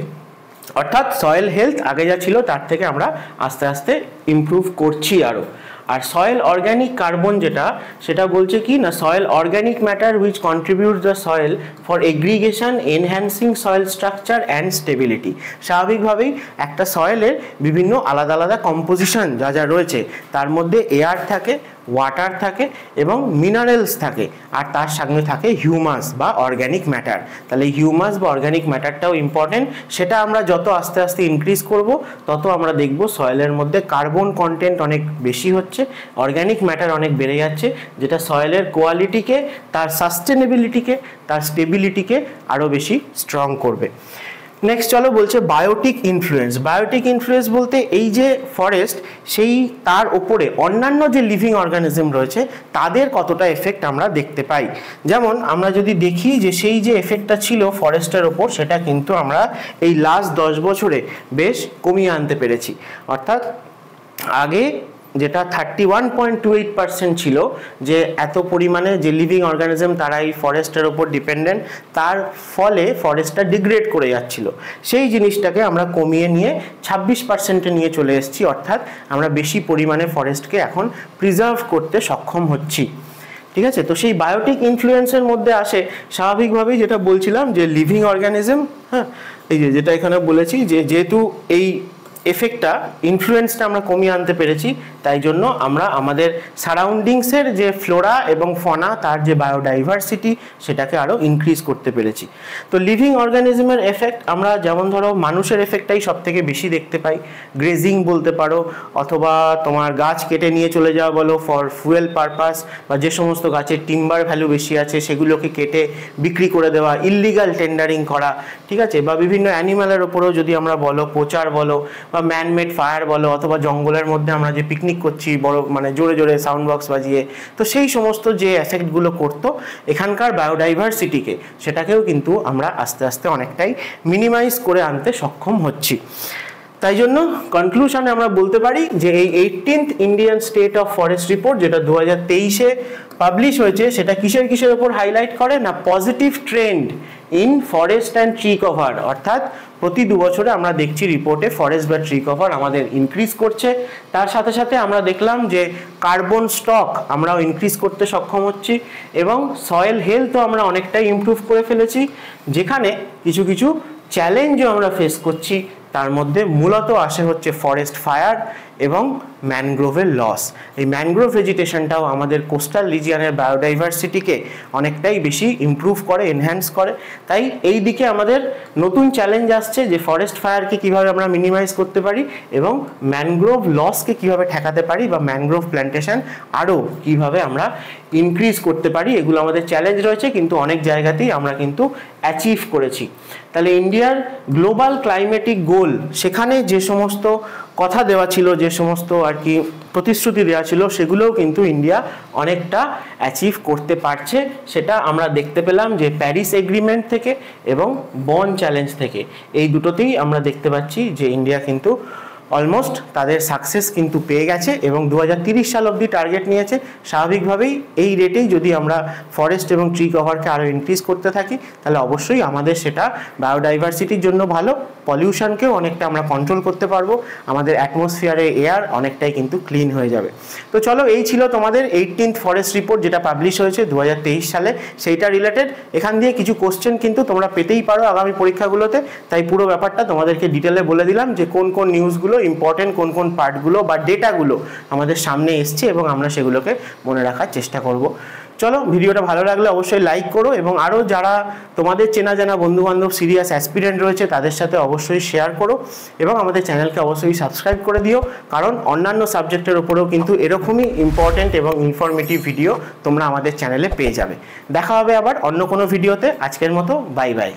অর্থাৎ সয়েল হেলথ আগে যা ছিল তার থেকে আমরা আস্তে আস্তে ইমপ্রুভ করছি আরও। আর সয়েল অর্গ্যানিক কার্বন যেটা, সেটা বলছে কি না, soil organic matter which contribute the soil for aggregation, enhancing soil structure and stability. স্বাভাবিকভাবেই একটা সয়েলের বিভিন্ন আলাদা আলাদা কম্পোজিশন যা যা রয়েছে, তার মধ্যে এয়ার থাকে, ওয়াটার থাকে এবং মিনারেলস থাকে, আর তার সঙ্গে থাকে হিউমাস বা অর্গ্যানিক ম্যাটার। তাহলে হিউমাস বা অর্গ্যানিক ম্যাটারটাও ইম্পর্টেন্ট, সেটা আমরা যত আস্তে আস্তে ইনক্রিজ করব তত আমরা দেখব সয়েলের মধ্যে কার্বন কন্টেন্ট অনেক বেশি হচ্ছে, অর্গ্যানিক ম্যাটার অনেক বেড়ে যাচ্ছে, যেটা সয়েলের কোয়ালিটিকে, তার সাস্টেনেবিলিটিকে, তার স্টেবিলিটিকে আরও বেশি স্ট্রং করবে। নেক্সট চলো বলছে বায়োটিক ইনফ্লুয়েন্স। বায়োটিক ইনফ্লুয়েন্স বলতে এই যে ফরেস্ট, সেই তার ওপরে অন্যান্য যে লিভিং অর্গানিজম রয়েছে তাদের কতটা এফেক্ট আমরা দেখতে পাই। যেমন আমরা যদি দেখি যে সেই যে এফেক্টটা ছিল ফরেস্টের ওপর, সেটা কিন্তু আমরা এই লাস্ট 10 বছরে বেশ কমিয়ে আনতে পেরেছি। অর্থাৎ আগে যেটা 31.28% ছিল, যে এত পরিমাণে যে লিভিং অর্গানিজম তারা এই ফরেস্টের ওপর ডিপেন্ডেন্ট, তার ফলে ফরেস্টটা ডিগ্রেড করে যাচ্ছিল, সেই জিনিসটাকে আমরা কমিয়ে নিয়ে 26%-এ নিয়ে চলে এসেছি। অর্থাৎ আমরা বেশি পরিমাণে ফরেস্টকে এখন প্রিজার্ভ করতে সক্ষম হচ্ছি, ঠিক আছে। তো সেই বায়োটিক ইনফ্লুয়েন্সের মধ্যে আসে স্বাভাবিকভাবেই যেটা বলছিলাম যে লিভিং অর্গানিজম, হ্যাঁ, এই যেটা এখানে বলেছি যে যেহেতু এই এফেক্টটা ইনফ্লুয়েন্সটা আমরা কমিয়ে আনতে পেরেছি। তাই জন্য আমরা আমাদের সারাউন্ডিংসের যে ফ্লোরা এবং ফনা তার যে বায়োডাইভার্সিটি সেটাকে আরও ইনক্রিজ করতে পেরেছি। তো লিভিং অর্গানিজমের এফেক্ট আমরা যেমন ধরো মানুষের এফেক্টটাই সব থেকে বেশি দেখতে পাই, গ্রেজিং বলতে পারো, অথবা তোমার গাছ কেটে নিয়ে চলে যাওয়া বলো ফর ফুয়েল পারপাস, বা যে সমস্ত গাছের টিম্বার ভ্যালু বেশি আছে সেগুলোকে কেটে বিক্রি করে দেওয়া, ইললিগাল টেন্ডারিং করা, ঠিক আছে, বা বিভিন্ন অ্যানিম্যালের ওপরেও যদি আমরা বলো প্রচার বলো, বা ম্যানমেড ফায়ার বলো, অথবা জঙ্গলের মধ্যে আমরা যে পিকনিক করছি বড় মানে জোরে জোরে সাউন্ড বক্স বাজিয়ে, তো সেই সমস্ত যে এফেক্টগুলো করতো এখানকার বায়োডাইভার্সিটিকে, সেটাকেও কিন্তু আমরা আস্তে আস্তে অনেকটাই মিনিমাইজ করে আনতে সক্ষম হচ্ছি। তাই জন্য কনক্লুশনে আমরা বলতে পারি যে এই 18th Indian state of forest report যেটা 2023-এ পাবলিশ হয়েছে, সেটা কিসের ওপর হাইলাইট করে না, positive trend in forest and tree cover, অর্থাৎ প্রতি 2 বছরে আমরা দেখছি রিপোর্টে ফরেস্ট বা ট্রি কভার আমাদের ইনক্রিজ করছে। তার সাথে সাথে আমরা দেখলাম যে কার্বন স্টক আমরাও ইনক্রিজ করতে সক্ষম হচ্ছি, এবং সয়েল হেলথও আমরা অনেকটাই ইমপ্রুভ করে ফেলেছি। যেখানে কিছু কিছু চ্যালেঞ্জও আমরা ফেস করছি, তার মধ্যে মূলত আসে হচ্ছে ফরেস্ট ফায়ার এবং ম্যানগ্রোভের লস। এই ম্যানগ্রোভ ভেজিটেশনটাও আমাদের কোস্টাল রিজিয়নের বায়োডাইভার্সিটিকে অনেকটাই বেশি ইমপ্রুভ করে, এনহ্যান্স করে। তাই এই দিকে আমাদের নতুন চ্যালেঞ্জ আসছে যে ফরেস্ট ফায়ারকে কীভাবে আমরা মিনিমাইজ করতে পারি এবং ম্যানগ্রোভ লসকে কীভাবে ঠেকাতে পারি, বা ম্যানগ্রোভ প্ল্যান্টেশন আরও কীভাবে আমরা ইনক্রিজ করতে পারি, এগুলো আমাদের চ্যালেঞ্জ রয়েছে, কিন্তু অনেক জায়গাতেই আমরা কিন্তু অ্যাচিভ করেছি। তাহলে ইন্ডিয়ার গ্লোবাল ক্লাইমেটিক গোল, সেখানে যে সমস্ত কথা দেওয়া ছিল, যে সমস্ত আর কি প্রতিশ্রুতি দেওয়া ছিল, সেগুলোও কিন্তু ইন্ডিয়া অনেকটা অ্যাচিভ করতে পারছে। সেটা আমরা দেখতে পেলাম যে প্যারিস এগ্রিমেন্ট থেকে এবং বন চ্যালেঞ্জ থেকে, এই দুটোতেই আমরা দেখতে পাচ্ছি যে ইন্ডিয়া কিন্তু অলমোস্ট তাদের সাকসেস কিন্তু পেয়ে গেছে, এবং 2030 সাল অবধি টার্গেট নিয়েছে। স্বাভাবিকভাবেই এই রেটেই যদি আমরা ফরেস্ট এবং ট্রি কভারকে আরও ইনক্রিজ করতে থাকি, তাহলে অবশ্যই আমাদের সেটা বায়োডাইভার্সিটির জন্য ভালো, পলিউশনকেও অনেকটা আমরা কন্ট্রোল করতে পারবো, আমাদের অ্যাটমসফিয়ারে এয়ার অনেকটাই কিন্তু ক্লিন হয়ে যাবে। তো চলো, এই ছিল তোমাদের 18th ফরেস্ট রিপোর্ট যেটা পাবলিশ হয়েছে 2023 সালে, সেইটা রিলেটেড। এখান দিয়ে কিছু কোশ্চেন কিন্তু তোমরা পেতেই পারো আগামী পরীক্ষাগুলোতে, তাই পুরো ব্যাপারটা তোমাদেরকে ডিটেলে বলে দিলাম যে কোন কোন নিউজগুলো ইম্পর্টেন্ট, কোন কোন পার্টগুলো বা ডেটাগুলো আমাদের সামনে এসছে, এবং আমরা সেগুলোকে মনে রাখার চেষ্টা করব। চলো, ভিডিওটা ভালো লাগলে অবশ্যই লাইক করো, এবং আরও যারা তোমাদের চেনা জানা বন্ধুবান্ধব সিরিয়াস অ্যাসপিরেন্ট রয়েছে তাদের সাথে অবশ্যই শেয়ার করো, এবং আমাদের চ্যানেলকে অবশ্যই সাবস্ক্রাইব করে দিও, কারণ অন্যান্য সাবজেক্টের উপরেও কিন্তু এরকমই ইম্পর্টেন্ট এবং ইনফরমেটিভ ভিডিও তোমরা আমাদের চ্যানেলে পেয়ে যাবে। দেখা হবে আবার অন্য কোনো ভিডিওতে। আজকের মতো বাই বাই।